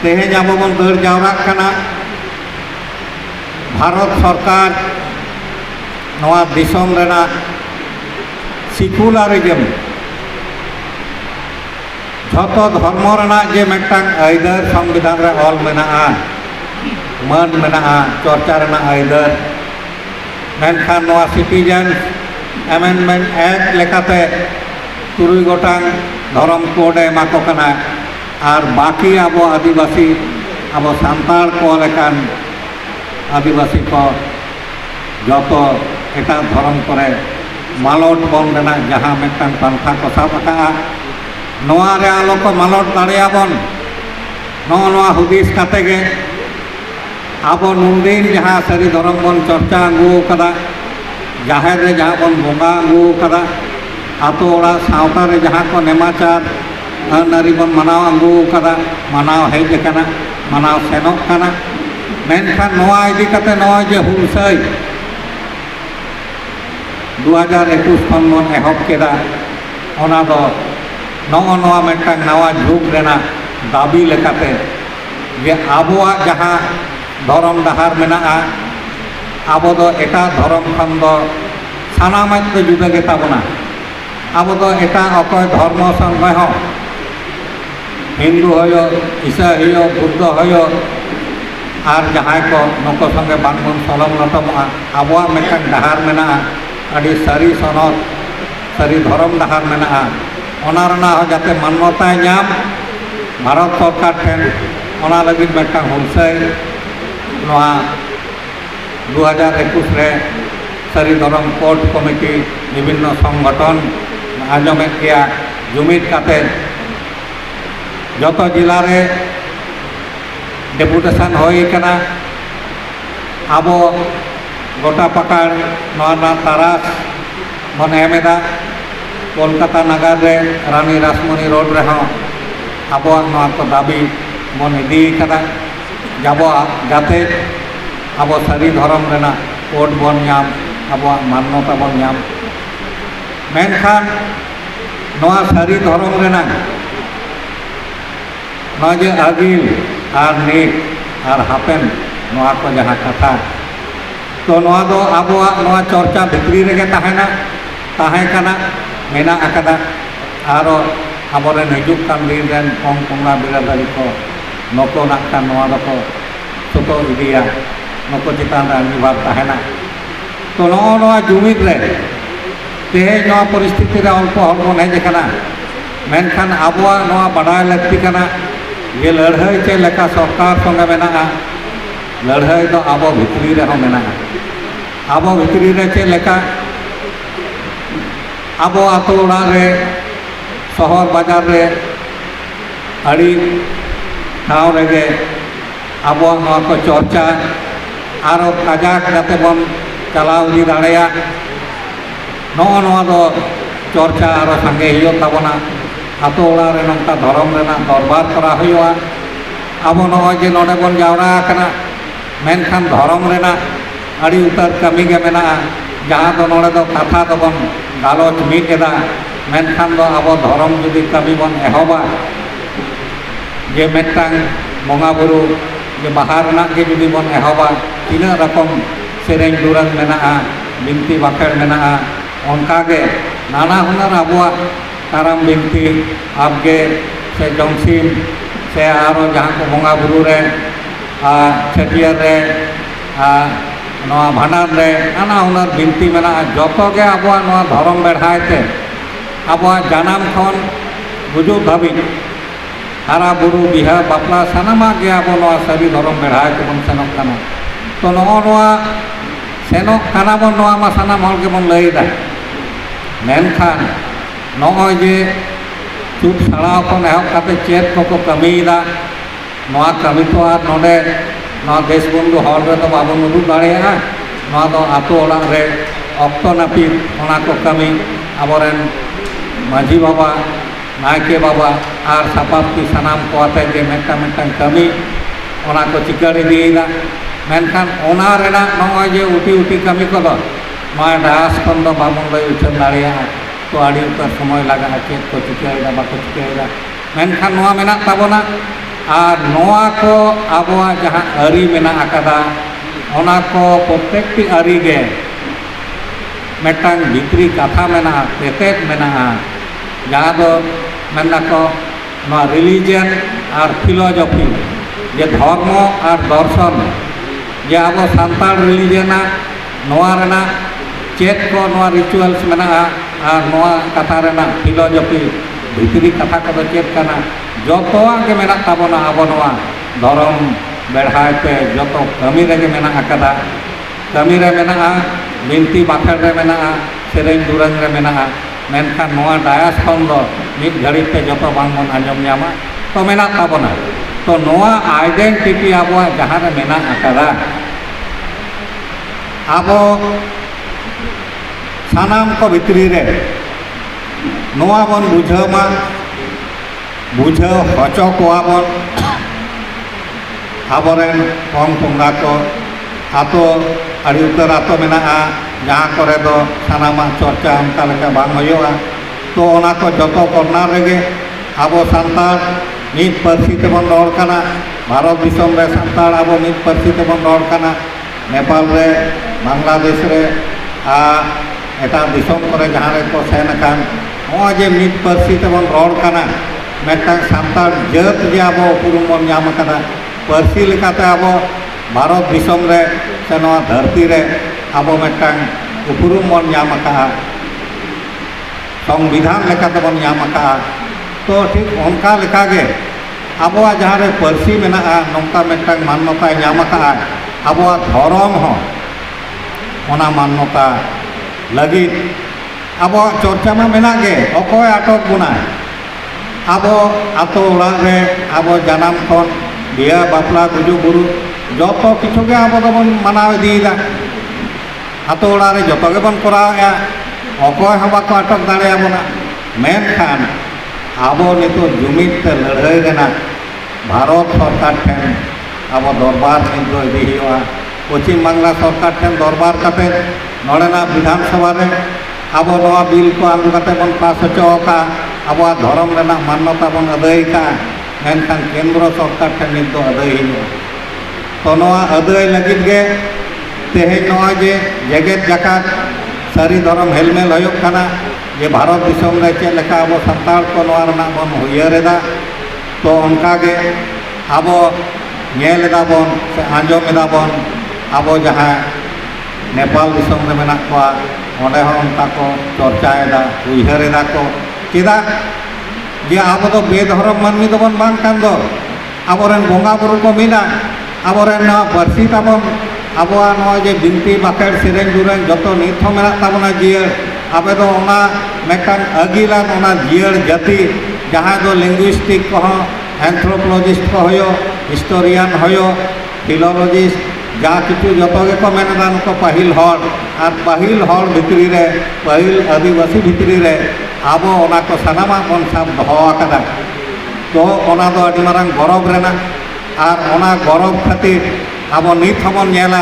तेहें आबो बन दौड़ जावराग कना भारत सरकार नवा दिसोम रेना सिकुलारिज्म झतो धर्म रेना जे मेटांग आइदर संविधान रे ऑल मेनाआ मन मेनाआ चर्चा रेना आइदर मेनखान नवा सिटीजन एमेंडमेंट एक्ट लेकाते 3 गोटांग धर्म कोड एमाको कना और बाकी आबो आदिवासी आबो सान्ताड़ को लेकान आदिवासी को जतो एटा धर्म करे मालट बन रेना जहाँ मेटांग पंथा को साब आका नोआ रे आलो को मालट दाड़ेयाबन नोआ हुदिस काते गे आबो नुनदिन जहाँ सारी धर्म बन चर्चा आगू कदा जाहेर रे जहाँ बन बोंगा आगू कदा आतो ओड़ा सावता रे जहाँ को नेमाचार नारी बन मनाव आगू कदा मनाव हेज कना मनाव सेनोक कना मेनखान नोआ इदी काते नोआ जे हुलसाई 2021 खन बन एहब केदा ओना दो नोआ नोआ मेटांग नवा जुग रेना दाबी लेकाते जे आबोआ जहाँ धर्म डाहार मेनाआ आबो दो एटा धर्म खन दो सानामाज दो जुदा गे ताबोना आबो दो एटा अकय धर्म संगे हो हिंदू हयो ईसाई हयो बुद्ध हयो और जहाँ को नको संगे बांगबन सलम लटमोआ आबोआ मेटांग डाहार मेनाआ अड़ी सारी सनद सारी धर्म डाहार मेनाआ ओना रेना हो जाते मान्यताय नाम भारत सरकार ठेन ओना लगिद मेटांग हुलसाई नोआ 2021 रे सारी धर्म कोड कमिटी विभिन्न संगठन आजमेद गया जुमिद काते जतो जिला रे डेपुटेशन होई कना आबो गोटा पकड़ नोआ तारास बन एमेदा कोलकाता नगर रे रानी रासमणी रोड रे हो आबो नोआ को दाबी बन इदी कदा जाबो जाते आबो सारी धर्म रेना कोड बन नाम आबो मान्यता बन नाम मेनखान नोआ सारी धर्म रेना नोआ जे आगिल और नीट और हापेन नोआ को जहाँ कथा तो नोआ दो आबोआ नोआ चर्चा भितरी रेगे ताहेना ताहे कना मेना आकदा आरो आबोरेन हिजुक कान दिन रेन पोंग पोंगला बिरादारी को नको नाकान नोआ दको सोतो इदिया नको चितान रे अंगीभार ताहेना तो नोआ जुमिद रे तेहे नोआ परिस्थिति रे अल्प हर बन हेज कना मेनखान आबोआ नोआ बाडाय लगती कना ये लड़ाई चे लेका सरकार संगे मेनाआ लड़ाई दो आबो भितरी रे हो मेनाआ आबो भितरी रे चे लेका आबो आतो ओड़ा रे शहर बाजार रे अड़ी ठाव रेगे आबो नोआ को चर्चा आरो काजाक जाते बन चलाव इदी दाड़ेया नोआ नोआ दो चर्चा आरो संगे हियो ताबोना आतो ओड़ा रे नंका धर्म रेना दरबार करा हुआ आबो नोआ जे नोडे बन जावरा कना मेनखान धर्म रेना अड़ी उतर कमी गे मेनाआ जहाँ दो नोडे दो कथा दो बन गालोच मिद एदा मेनखान दो आबो धर्म जुदी कमी बन एहबा जे मेटांग बंगा बुरु जे बाहा रेना गे जुदी बन एहबा तीना रकम सेरेंग दुरंग मेनाआ बिनती बाखेड़ मेनाआ ओनका गे नाना हुनर आबोआ ताराम बिनती आबगे से जमसिम से आरो जहाँ को बंगा बुरु रे छटियर रे नोआ भांडार रे नाना हुनर बिनती मेना जतो गे आबोआ नोआ धर्म बेढ़ायते आबोआ जानाम खन गुजु धाबी हारा बुरु बिहा बापला सानामा गे आबो नोआ सारी धर्म बेढ़ायते बन सेनोक कना तो नोआ सेनोक कना बन नोआ मा सानाम हल गे बन लैदा मेनखान नोय जे चुप छाड़ाव खन एहब काते चेत को कमीदा नोआ कमी तो आर नोडे नोआ देश बंधु हर रे तो बाबन उदुग दाड़ेया नोआ दो आतो ओड़ा रे अक्तो नापित ओना को कमी आबोरेन माझी बाबा नायके बाबा और सापाप्ती सानाम को आते जे मेटा मेटा कमी ओना को चिकार इदीदा मेनखान ओना रेना नोआ जे उटी उटी कमी को दो नोआ डास खन दो बाबन लई उछन दाड़ेया तो आड़ी उतर समय लगा चेत को चिकायदा बाको चिकायदा मेनखान नोआ मेना ताबोना और नोआ को आबोआ जहाँ आरी मेना आकादा ओना को प्रत्येकटी आरी गे मेटांग भितरी कथा मेना तेतेत मेना जहाँ दो मेना को नोआ रिलीजन और फिलोसफी जे धर्म और दर्शन जे आबो सांताल रिलीजन नोआ रेना चेत को नोआ रिचुअल्स मेना और नोआ कथा रेना फिलोसफी भितरी कथा को चेत करना जोतोआ के मेना ताबोना आबो नोआ धर्म बेढ़ाई पे जोतो कमी रे मेना आकादा कमी रे मेना बिनती बाखेड़ रे मेना सेरेंग दुरंग रे मेना मेनखान नोआ डायास खन दो मिद घड़ी पे जोतो बांग बन आंजम ᱧᱟᱢᱟ तो मेना ताबोना तो नोआ आइडेंटिटी आबो जहाँ रे मेना आकादा आबो सानाम को भितरी रे नोआ बन बुझामा बुझाव हचो कोआबन आबोरेन पंग पंगा को आतो अड़ी उतर आतो मेना जहाँ करे दो सानामा चर्चा उनका लेका बांग होयोगा तो ओना को जतो करना रेगे आबो सांताल मिद पार्सी तेबन रड़ काना भारत दिसम रे सांताल आबो मिद पार्सी तेबन रड़ काना नेपाल रे बांग्लादेश रे एटा दिसम करे जहाँ रे को सेन कान ओ जे मिद पार्सी तेबन रड़ काना मेटा सांताल जात जे आबो उपुरुम बन ᱧᱟᱢ कादा पार्सी लेकाते आबो भारत दिसम रे से नोआ धरती रे आबो मेटा उपुरुम बन ᱧाम का संविधान लेकाते बन ᱧाम का तो ठीक उनका लेका गे आबो जहाँ रे पार्सी मेना नोंका मेटा मान्यता ᱧाम का आबो धर्म हो ओना मान्यता लगी आबो चर्चा में मेना गे अकोय आटक बुना आबो आतो ओड़ाग रे आबो जानाम खन बिया बापला गुजु गुरु जतो किछु गे आबो दोबन मानाव इदीदा आतो ओड़ाग रे जतो गे बन करावेआ अकोय हबा को आटक दाड़े आबोना मेनखान आबो नितो जुमिद ते लड़ाई रेना भारत सरकार ठेन आबो दरबार नितो इदी हुआ पश्चिम बांग्ला सरकार ठेन दरबार काते नोडेना विधानसभा रे आबो नोआ बिल को आगु काते बन पास होचोका आबो धर्म रेना मान्यता बन अदाय का मेनखान केंद्र सरकार ठेन नितो अदाय हुआ तो नोआ अदाय लगित गे तेहेन नोआ जे जगत जाकात सारी धर्म हेलमेल होयोग काना जे भारत दिसम रे चेद लेका आबो सांताल को नोआ रेना बन उयहारेदा तो उनका गे आबो नेलेदा बन से आंजमेदा बन आबो जहाँ नेपाल दिसम रे मेना कोआ ओंडे हो उनका को चर्चाएदा उयहारेदा को चेदा जे आबो दो बेधर्म मानमी दो बन बांग कान दो आबोरेन बोंगा बुरु को मिना आबोरेन पार्सी ताबन आबो नोआ जे बिनती बाखेड़ सेरेंग दुरेंग जतो नित हो मेना ताबना जियर आबे दो ओना मेकान अगिलान ओना जियर जाति जहाँ दो लिंग्विस्टिक को एंथ्रोपोलॉजिस्ट को होयो हिस्टोरियन होयो फिलोलॉजिस्ट जहाँ किछु जतो गे को मेनदा नुको पाहिल हर और पाहिल हर भितरी रे पाहिल आदिवासी भितरी रे आबो ओना को सानामा बन साब दोहो आकादा तो ओना दो आदि मारांग गौरव रेना और ओना गौरव खातिर आबो नित हबन नेला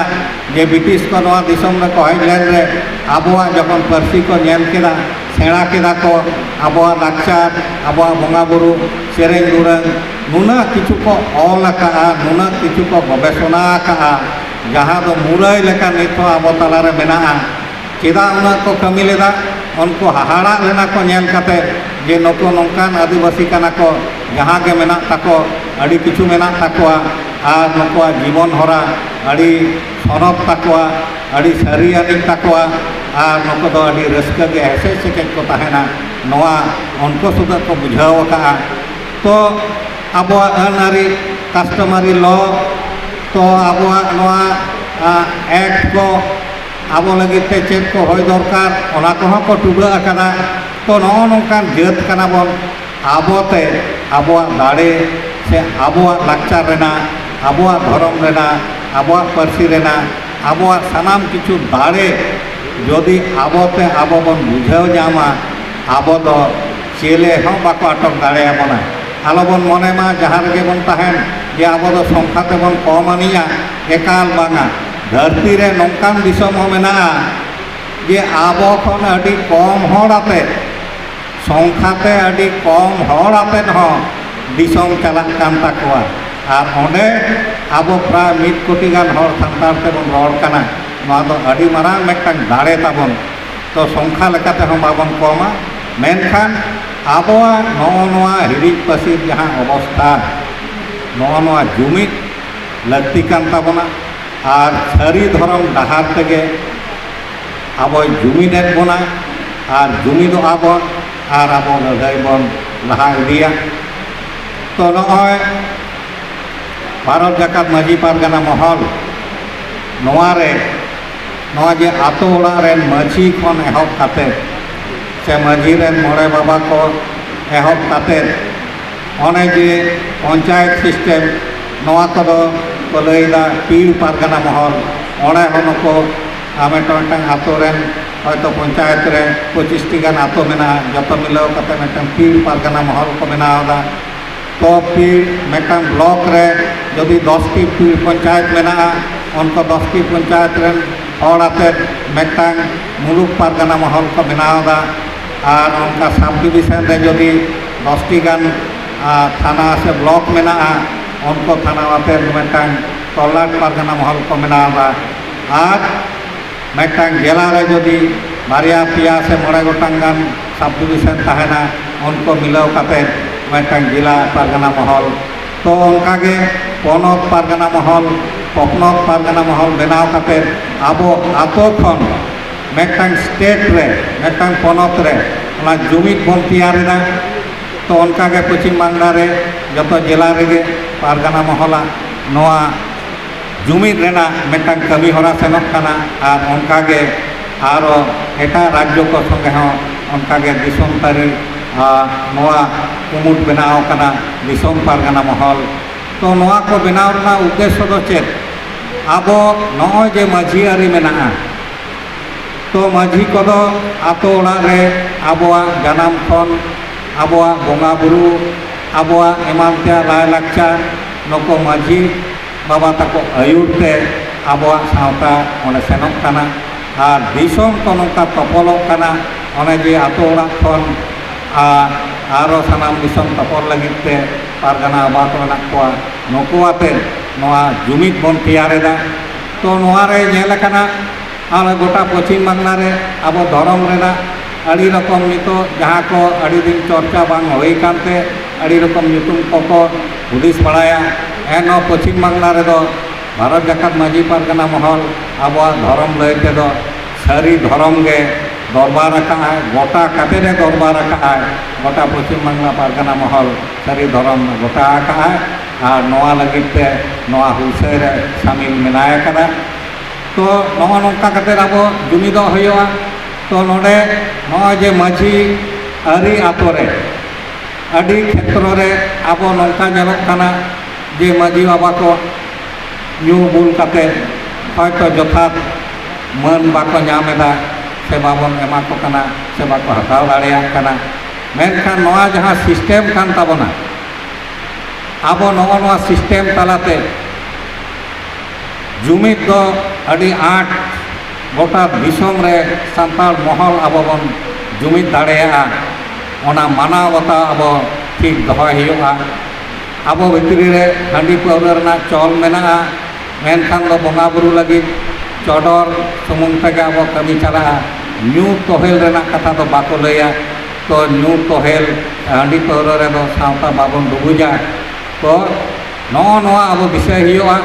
जे ब्रिटिश को नोआ दिसम रे को हेज लेन रे आबोआ जखन पार्सी को नेल केदा सेड़ा केदा को आबोआ लाकचार आबोआ बोंगा बुरु सेरेंग दुरंग नुना किछु को ऑल का नुना किछु को गवेषणा का जहाँ दो मुरई लेका नित आबो तला रे मेना चेदा उना को कमी लेदा उनको हाहाड़ा लेना को नेल काते जे नको नोंकान आदिवासी काना को जहाँ के मेना ताको अड़ी किछु मेना ताकोआ और नुकुआ जीवन हरा अड़ी सरब ताकोआ अड़ी सारियानी ताकोआ और नुको दो अड़ी रस्का गे ऐसे सेकेज को ताहेना नोआ उनको सुदा को बुझाव का तो आबोआ अनारी कस्टमरी लॉ तो आबोआ नोआ एक्ट को आबो लगी ते चेक को होय दरकार ओना को को टुडा आकादा तो नो नोंकान जात काना बन आबोते आबोआ दाड़े से आबोआ लाकचार रेना आबोआ धर्म रेना आबोआ पार्सी रेना आबोआ सानाम किछु दाड़े जदि आबोते आबो बन बुझाव ᱧᱟᱢᱟ आबो दो चेले हों बाको आटक दाड़े आबोना आलो बन मने मा जहाँ रे बन ताहेन जे आबो दो संख्या ते बन कम आनिया एकाल बांगा धरती रे नोंकान दिसम हो मेना जे आबो खन अडी कम हर आते संख्या ते अडी कम हर आते हो दिसोम चालाक कान ताकोआ और ओंडे आबो प्राय 1 कोटी गान हर सान्ताड़ तेबन रड़ काना नोआ दो आडी मारांग मिदटांग दाड़े ताबन तो संख्या लेकाते हं बाबन कमा मेनखान आबोआ नोआ नोआ हिड़िज पासिर जहां अवस्था नोआ नोआ जुमिद लाक्ति कान ताबोना और सारी धरम डाहार तेगे आबो जुमिदेद बोना और जुमिदोआ बन और आबो लड़ाई बन लहा इदिया तो नॉय भारत जाकात माजी पारगाना महल नोआरे नोआ जे आतो ओड़ा रेन माजी खन एहब काते से माजी रेन मोड़े बाबा को एहब काते ओने जे पंचायत सिस्टेम नोआ कदो को लैदा पीर पारगाना महल ओड़े होनको आमेटोंटांग आतो रेन हयतो पंचायत रे 25 टी गान आतो मेना जतो मिलाव काते मेटन पीर पारगाना महल को बनावदा तो पीर मेटन ब्लॉक रे जदि 10 टी पीर पंचायत मेना उनको 10 टी पंचायत रेन हड़ाते मेटन मुलुक पारगाना महल को बनावदा और उनका सब डिविजन रे जदि 10 टी गान थाना से ब्लॉक मेना उनको थाना आते मेटन तलाट पारगाना महल को बनावदा और मेटन जिला रे जदि बारिया पिया से 9 गोटांग गान सब डिविजन तहना उनको मिलाव काते मेटन जिला पारगाना महल तो उनकागे पनत पारगाना महल पपनत पारगाना महल बनाव काते आबो आतो खन मेटन स्टेट रे मेटन पनत रे ओना जुमिद बन तैयारेदा तो उनकागे पश्चिम बांगला रे जतो जिला रे पारगाना महला नोआ जुमिद रेना मेटन कमी हरा सेनोग काना और उनकागे आरो एटा राज्य को संगे हों उनकागे दिसोम तारी नोआ कुमुट बनाव काना दिसोम पारगाना महल तो नोआ को बनाव रना उद्देश्य दो चेद आबो नॉय जे माझी आरी मेना तो माझी कोदो आतो ओड़ा रे आबोआ जानाम खन आबोआ बोंगा बुरु आबोआ एमान ते लाय लाकचार नको माझी बाबा ताको आयुरते आबोआ सावता ओने सेनोग काना और दिसोम को नोंका तपलोग काना ओने जे आतो ओड़ा खन आरो सानाम दिसोम तपल लगिते पारगाना आबाद मेनाग कोआ नुकुआते नोआ जुमिद बन तैयारेदा तो नोआ रे नेल काना आले गोटा पश्चिम बांगला रे आबो धरम रेना आड़ी रकम नितो जहाँ को आड़ी दिन चर्चा बांग होई कानते आड़ी रकम nyutum को हुदिस बाड़ाया एनो पश्चिम बांगला रे दो भारत जाकात माजी पारगाना महल आबो धरम लैते दो सारी धरम गे दरबार रखा गोटा काते रे दरबार रखा गोटा पश्चिम बांगला पारगाना महल सारी धरम गोटा रखा और नोआ लगिते नोआ हुलसे रे शामिल मेनाय कदा तो नोआ नोंका काते आबो जुमिदो होयोआ तो नोडे नोआ जे माझी आरी आतो रे आडी क्षेत्र रे आबो नोंका नेलोग काना जे माझी बाबा को न्यू बुल काते हयतो जथात मन बाको नामेदा से बाबन एमा को काना से बाको हताव दाड़ेया काना मेनखान नोआ जहाँ सिस्टेम कान ताबोना आबो नोआ नोआ सिस्टेम तालाते जुमिद दो आडी आट गोटा दिसोम रे सान्ताड़ महल आबो बन जुमिद दाड़ेया ओना मानाव बता आबो ठीक दहय हुयुआ आबो भितरी रे हांडी पाउडर रना चल मेना मेनखान दो बोंगा बुरु लगी चौडर सुमुंग तेगे आबो कमी चला न्यू तोहेल रेना कथा तो बाको लैया तो न्यू तोहेल हांडी पाउडर रे दो सावता बाबन डुबुजा तो नोआ नोआ आबो विषय हुयुआ।